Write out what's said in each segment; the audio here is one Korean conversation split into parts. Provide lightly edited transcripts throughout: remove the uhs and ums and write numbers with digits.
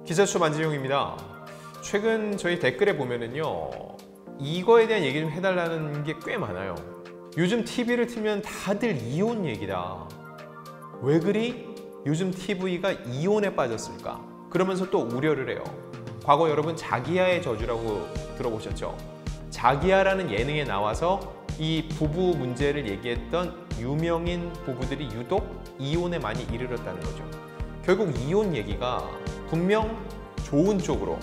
기자수 만지용입니다. 최근 저희 댓글에 보면은요, 이거에 대한 얘기 좀 해달라는 게 꽤 많아요. 요즘 TV를 틀면 다들 이혼 얘기다. 왜 그리? 요즘 TV가 이혼에 빠졌을까? 그러면서 또 우려를 해요. 과거 여러분 자기야의 저주라고 들어보셨죠? 자기야라는 예능에 나와서 이 부부 문제를 얘기했던 유명인 부부들이 유독 이혼에 많이 이르렀다는 거죠. 결국 이혼 얘기가 분명 좋은 쪽으로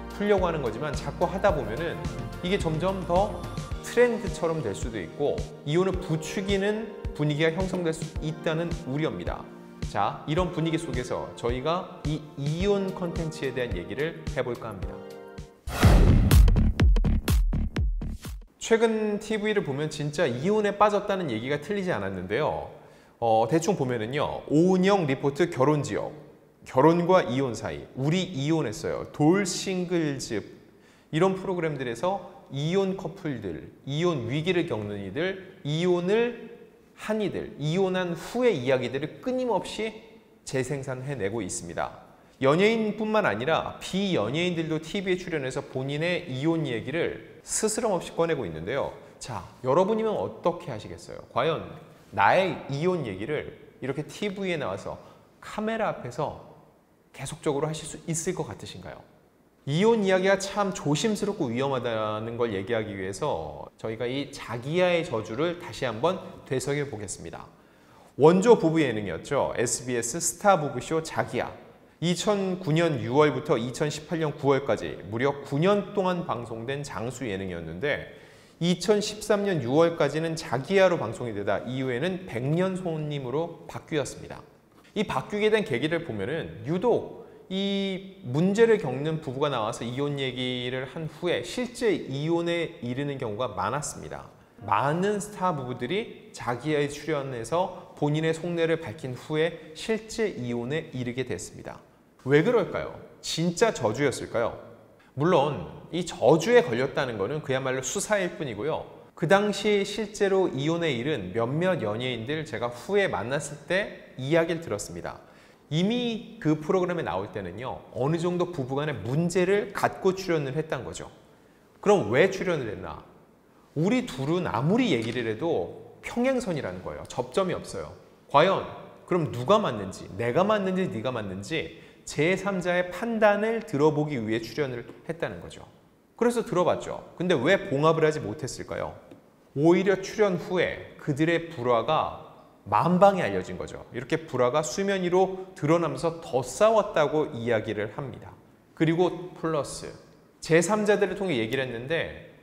풀려고 하는 거지만 자꾸 하다 보면은 이게 점점 더 트렌드처럼 될 수도 있고 이혼을 부추기는 분위기가 형성될 수 있다는 우려입니다. 자, 이런 분위기 속에서 저희가 이 이혼 컨텐츠에 대한 얘기를 해볼까 합니다. 최근 TV를 보면 진짜 이혼에 빠졌다는 얘기가 틀리지 않았는데요. 대충 보면은요, 오은영 리포트 결혼지역, 결혼과 이혼 사이, 우리 이혼했어요, 돌싱글집, 이런 프로그램들에서 이혼 커플들, 이혼 위기를 겪는 이들, 이혼을 한 이들, 이혼한 후의 이야기들을 끊임없이 재생산해내고 있습니다. 연예인뿐만 아니라 비연예인들도 TV에 출연해서 본인의 이혼 얘기를 스스럼 없이 꺼내고 있는데요. 자, 여러분이면 어떻게 하시겠어요? 과연 나의 이혼 얘기를 이렇게 TV에 나와서 카메라 앞에서 계속적으로 하실 수 있을 것 같으신가요? 이혼 이야기가 참 조심스럽고 위험하다는 걸 얘기하기 위해서 저희가 이 자기야의 저주를 다시 한번 되새겨 보겠습니다. 원조 부부 예능이었죠. SBS 스타 부부쇼 자기야. 2009년 6월부터 2018년 9월까지 무려 9년 동안 방송된 장수 예능이었는데 2013년 6월까지는 자기야로 방송이 되다 이후에는 백년손님으로 바뀌었습니다. 이 바뀌게 된 계기를 보면은 유독 이 문제를 겪는 부부가 나와서 이혼 얘기를 한 후에 실제 이혼에 이르는 경우가 많았습니다. 많은 스타 부부들이 자기야에 출연해서 본인의 속내를 밝힌 후에 실제 이혼에 이르게 됐습니다. 왜 그럴까요? 진짜 저주였을까요? 물론 이 저주에 걸렸다는 것은 그야말로 수사일 뿐이고요. 그 당시 실제로 이혼에 이른 몇몇 연예인들 제가 후에 만났을 때 이야기를 들었습니다. 이미 그 프로그램에 나올 때는요, 어느 정도 부부간의 문제를 갖고 출연을 했던 거죠. 그럼 왜 출연을 했나? 우리 둘은 아무리 얘기를 해도 평행선이라는 거예요. 접점이 없어요. 과연 그럼 누가 맞는지, 내가 맞는지 네가 맞는지 제3자의 판단을 들어보기 위해 출연을 했다는 거죠. 그래서 들어봤죠. 근데 왜 봉합을 하지 못했을까요? 오히려 출연 후에 그들의 불화가 만방에 알려진 거죠. 이렇게 불화가 수면 위로 드러나면서 더 싸웠다고 이야기를 합니다. 그리고 플러스 제3자들을 통해 얘기를 했는데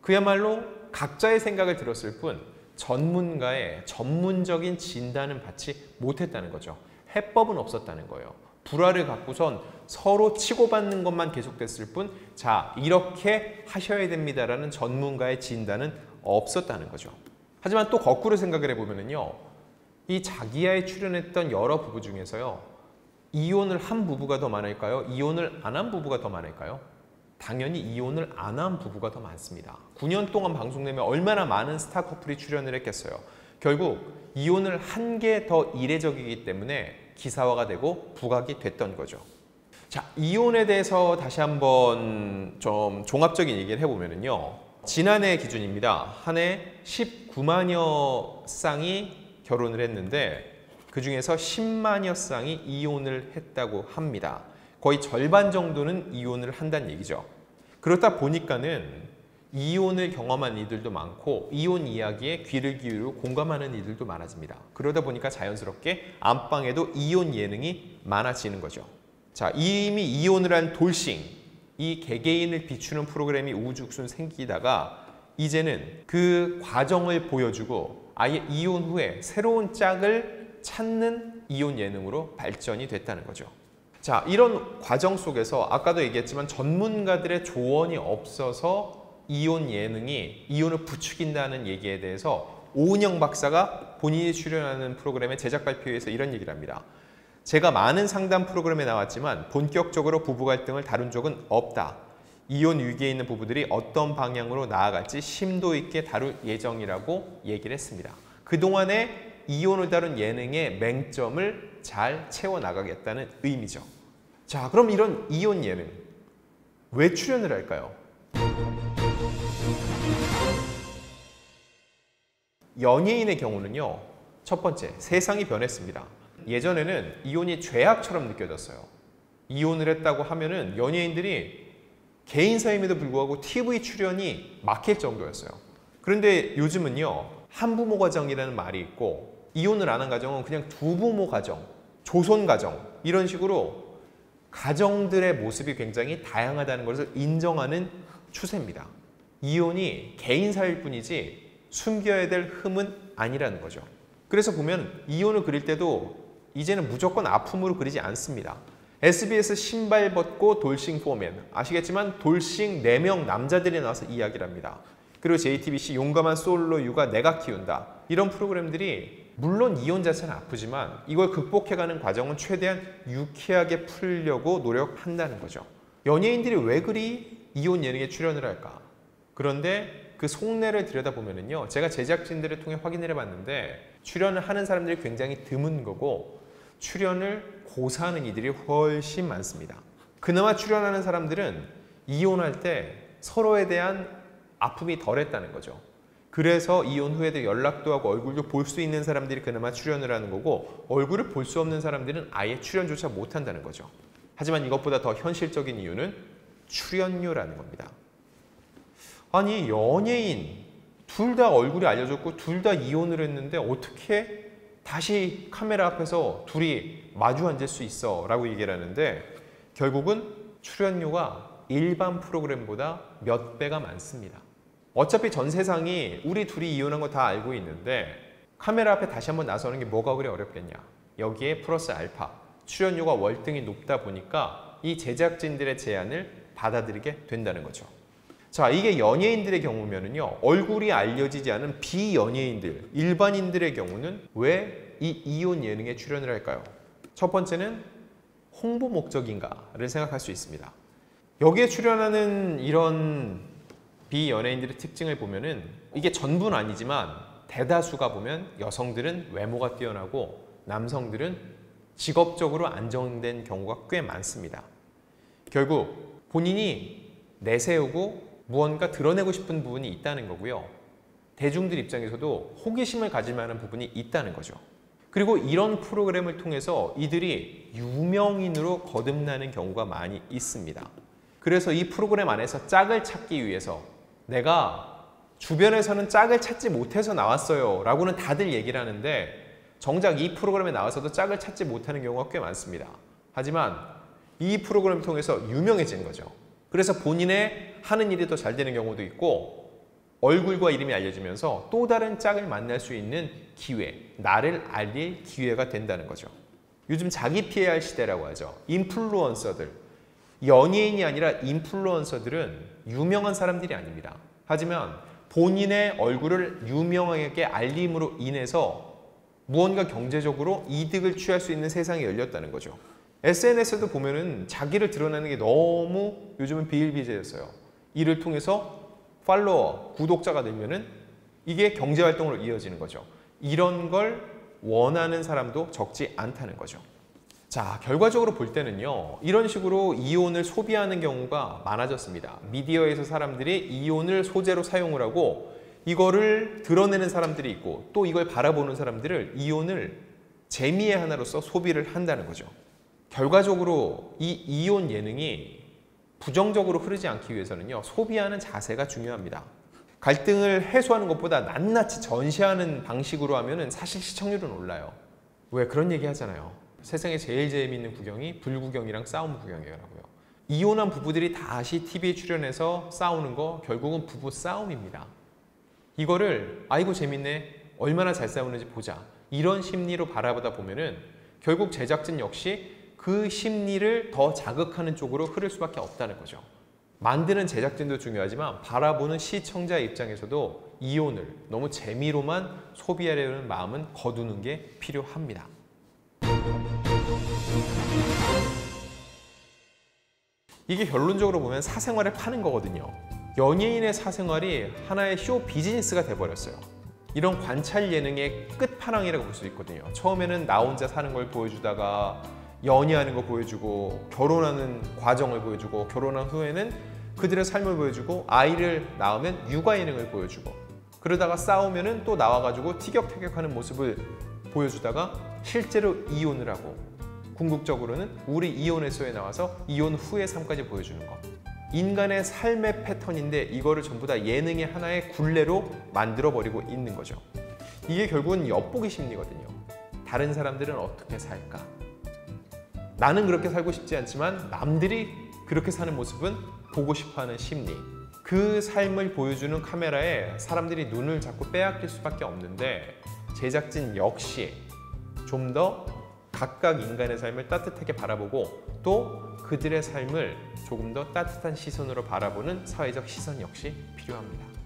그야말로 각자의 생각을 들었을 뿐 전문가의 전문적인 진단은 받지 못했다는 거죠. 해법은 없었다는 거예요. 불화를 갖고선 서로 치고받는 것만 계속됐을 뿐 자, 이렇게 하셔야 됩니다라는 전문가의 진단은 없었다는 거죠. 하지만 또 거꾸로 생각을 해보면요, 이 자기야에 출연했던 여러 부부 중에서요, 이혼을 한 부부가 더 많을까요? 이혼을 안 한 부부가 더 많을까요? 당연히 이혼을 안 한 부부가 더 많습니다. 9년 동안 방송되면 얼마나 많은 스타 커플이 출연을 했겠어요. 결국 이혼을 한 게 더 이례적이기 때문에 기사화가 되고 부각이 됐던 거죠. 자, 이혼에 대해서 다시 한번 좀 종합적인 얘기를 해보면요, 지난해 기준입니다. 한 해 19만여 쌍이 결혼을 했는데 그 중에서 10만여 쌍이 이혼을 했다고 합니다. 거의 절반 정도는 이혼을 한다는 얘기죠. 그렇다 보니까는 이혼을 경험한 이들도 많고 이혼 이야기에 귀를 기울이고 공감하는 이들도 많아집니다. 그러다 보니까 자연스럽게 안방에도 이혼 예능이 많아지는 거죠. 자, 이미 이혼을 한 돌싱, 이 개개인을 비추는 프로그램이 우후죽순 생기다가 이제는 그 과정을 보여주고 아예 이혼 후에 새로운 짝을 찾는 이혼 예능으로 발전이 됐다는 거죠. 자, 이런 과정 속에서 아까도 얘기했지만 전문가들의 조언이 없어서 이혼 예능이 이혼을 부추긴다는 얘기에 대해서 오은영 박사가 본인이 출연하는 프로그램의 제작 발표에서 이런 얘기를 합니다. 제가 많은 상담 프로그램에 나왔지만 본격적으로 부부 갈등을 다룬 적은 없다. 이혼 위기에 있는 부부들이 어떤 방향으로 나아갈지 심도 있게 다룰 예정이라고 얘기를 했습니다. 그동안에 이혼을 다룬 예능의 맹점을 잘 채워나가겠다는 의미죠. 자, 그럼 이런 이혼 예능 왜 출연을 할까요? 연예인의 경우는요, 첫 번째, 세상이 변했습니다. 예전에는 이혼이 죄악처럼 느껴졌어요. 이혼을 했다고 하면은 연예인들이 개인사임에도 불구하고 TV 출연이 막힐 정도였어요. 그런데 요즘은요, 한부모 가정이라는 말이 있고, 이혼을 안 한 가정은 그냥 두부모 가정, 조손 가정, 이런 식으로 가정들의 모습이 굉장히 다양하다는 것을 인정하는 추세입니다. 이혼이 개인사일 뿐이지 숨겨야 될 흠은 아니라는 거죠. 그래서 보면 이혼을 그릴 때도 이제는 무조건 아픔으로 그리지 않습니다. SBS 신발 벗고 돌싱 포맨, 아시겠지만 돌싱 4명 남자들이 나와서 이야기를 합니다. 그리고 JTBC 용감한 솔로 육아 내가 키운다, 이런 프로그램들이 물론 이혼 자체는 아프지만 이걸 극복해가는 과정은 최대한 유쾌하게 풀려고 노력한다는 거죠. 연예인들이 왜 그리 이혼 예능에 출연을 할까? 그런데 그 속내를 들여다보면요, 제가 제작진들을 통해 확인을 해봤는데 출연을 하는 사람들이 굉장히 드문 거고 출연을 고사하는 이들이 훨씬 많습니다. 그나마 출연하는 사람들은 이혼할 때 서로에 대한 아픔이 덜했다는 거죠. 그래서 이혼 후에도 연락도 하고 얼굴도 볼 수 있는 사람들이 그나마 출연을 하는 거고, 얼굴을 볼 수 없는 사람들은 아예 출연조차 못한다는 거죠. 하지만 이것보다 더 현실적인 이유는 출연료라는 겁니다. 아니, 연예인 둘 다 얼굴이 알려졌고 둘 다 이혼을 했는데 어떻게 다시 카메라 앞에서 둘이 마주 앉을 수 있어? 라고 얘기를 하는데, 결국은 출연료가 일반 프로그램보다 몇 배가 많습니다. 어차피 전 세상이 우리 둘이 이혼한 거 다 알고 있는데 카메라 앞에 다시 한번 나서는 게 뭐가 그리 어렵겠냐. 여기에 플러스 알파, 출연료가 월등히 높다 보니까 이 제작진들의 제안을 받아들이게 된다는 거죠. 자, 이게 연예인들의 경우면은요, 얼굴이 알려지지 않은 비연예인들, 일반인들의 경우는 왜 이 이혼 예능에 출연을 할까요? 첫 번째는 홍보 목적인가를 생각할 수 있습니다. 여기에 출연하는 이런 비연예인들의 특징을 보면은 이게 전부는 아니지만 대다수가 보면 여성들은 외모가 뛰어나고 남성들은 직업적으로 안정된 경우가 꽤 많습니다. 결국 본인이 내세우고 무언가 드러내고 싶은 부분이 있다는 거고요. 대중들 입장에서도 호기심을 가질 만한 부분이 있다는 거죠. 그리고 이런 프로그램을 통해서 이들이 유명인으로 거듭나는 경우가 많이 있습니다. 그래서 이 프로그램 안에서 짝을 찾기 위해서 내가 주변에서는 짝을 찾지 못해서 나왔어요 라고는 다들 얘기를 하는데 정작 이 프로그램에 나와서도 짝을 찾지 못하는 경우가 꽤 많습니다. 하지만 이 프로그램을 통해서 유명해진 거죠. 그래서 본인의 하는 일이 더 잘 되는 경우도 있고 얼굴과 이름이 알려지면서 또 다른 짝을 만날 수 있는 기회, 나를 알릴 기회가 된다는 거죠. 요즘 자기 PR 시대라고 하죠. 인플루언서들, 연예인이 아니라 인플루언서들은 유명한 사람들이 아닙니다. 하지만 본인의 얼굴을 유명하게 알림으로 인해서 무언가 경제적으로 이득을 취할 수 있는 세상이 열렸다는 거죠. SNS에도 보면은 자기를 드러내는 게 너무 요즘은 비일비재했어요. 이를 통해서 팔로워, 구독자가 늘면은 이게 경제활동으로 이어지는 거죠. 이런 걸 원하는 사람도 적지 않다는 거죠. 자, 결과적으로 볼 때는요, 이런 식으로 이혼을 소비하는 경우가 많아졌습니다. 미디어에서 사람들이 이혼을 소재로 사용을 하고 이거를 드러내는 사람들이 있고 또 이걸 바라보는 사람들을 이혼을 재미의 하나로서 소비를 한다는 거죠. 결과적으로 이 이혼 예능이 부정적으로 흐르지 않기 위해서는요, 소비하는 자세가 중요합니다. 갈등을 해소하는 것보다 낱낱이 전시하는 방식으로 하면은 사실 시청률은 올라요. 왜 그런 얘기 하잖아요. 세상에 제일 재미있는 구경이 불구경이랑 싸움 구경이라고요. 이혼한 부부들이 다시 TV에 출연해서 싸우는 거 결국은 부부 싸움입니다. 이거를 아이고 재밌네, 얼마나 잘 싸우는지 보자, 이런 심리로 바라보다 보면은 결국 제작진 역시 그 심리를 더 자극하는 쪽으로 흐를 수밖에 없다는 거죠. 만드는 제작진도 중요하지만 바라보는 시청자 입장에서도 이혼을 너무 재미로만 소비하려는 마음은 거두는 게 필요합니다. 이게 결론적으로 보면 사생활을 파는 거거든요. 연예인의 사생활이 하나의 쇼 비즈니스가 돼버렸어요. 이런 관찰 예능의 끝판왕이라고 볼 수 있거든요. 처음에는 나 혼자 사는 걸 보여주다가 연애하는 거 보여주고 결혼하는 과정을 보여주고 결혼한 후에는 그들의 삶을 보여주고 아이를 낳으면 육아 예능을 보여주고 그러다가 싸우면은 또 나와가지고 티격태격하는 모습을 보여주다가 실제로 이혼을 하고 궁극적으로는 우리 이혼해소에 나와서 이혼 후의 삶까지 보여주는 것. 인간의 삶의 패턴인데 이거를 전부 다 예능의 하나의 굴레로 만들어버리고 있는 거죠. 이게 결국은 엿보기 심리거든요. 다른 사람들은 어떻게 살까? 나는 그렇게 살고 싶지 않지만 남들이 그렇게 사는 모습은 보고 싶어하는 심리. 그 삶을 보여주는 카메라에 사람들이 눈을 자꾸 빼앗길 수밖에 없는데 제작진 역시 좀 더 각각 인간의 삶을 따뜻하게 바라보고 또 그들의 삶을 조금 더 따뜻한 시선으로 바라보는 사회적 시선 역시 필요합니다.